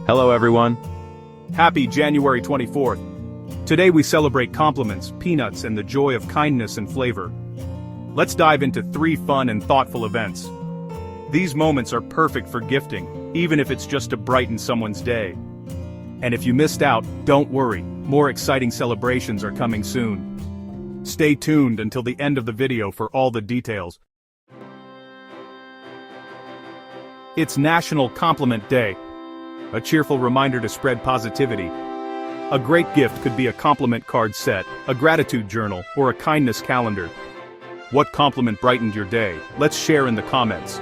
Hello everyone. Happy January 24th. Today we celebrate compliments, peanuts, and the joy of kindness and flavor. Let's dive into 3 fun and thoughtful events. These moments are perfect for gifting, even if it's just to brighten someone's day. And if you missed out, don't worry, more exciting celebrations are coming soon. Stay tuned until the end of the video for all the details. It's National Compliment Day. A cheerful reminder to spread positivity. A great gift could be a compliment card set, a gratitude journal, or a kindness calendar. What compliment brightened your day? Let's share in the comments.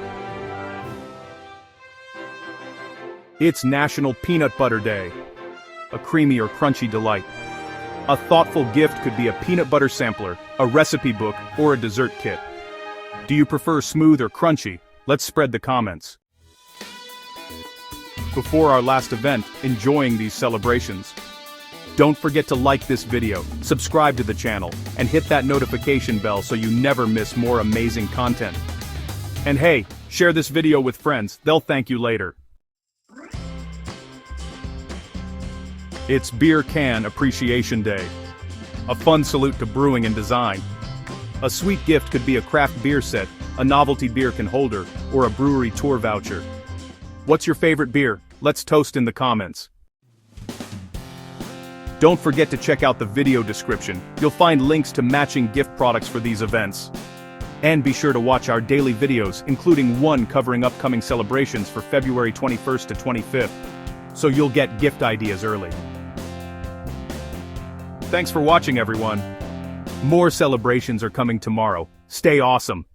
It's National Peanut Butter Day. A creamy or crunchy delight. A thoughtful gift could be a peanut butter sampler, a recipe book, or a dessert kit. Do you prefer smooth or crunchy? Let's spread the comments. Before our last event, enjoying these celebrations. Don't forget to like this video, subscribe to the channel, and hit that notification bell so you never miss more amazing content. And hey, share this video with friends, they'll thank you later. It's Beer Can Appreciation Day. A fun salute to brewing and design. A sweet gift could be a craft beer set, a novelty beer can holder, or a brewery tour voucher. What's your favorite beer? Let's toast in the comments. Don't forget to check out the video description. You'll find links to matching gift products for these events. And be sure to watch our daily videos, including one covering upcoming celebrations for February 21st to 25th, so you'll get gift ideas early. Thanks for watching, everyone. More celebrations are coming tomorrow. Stay awesome.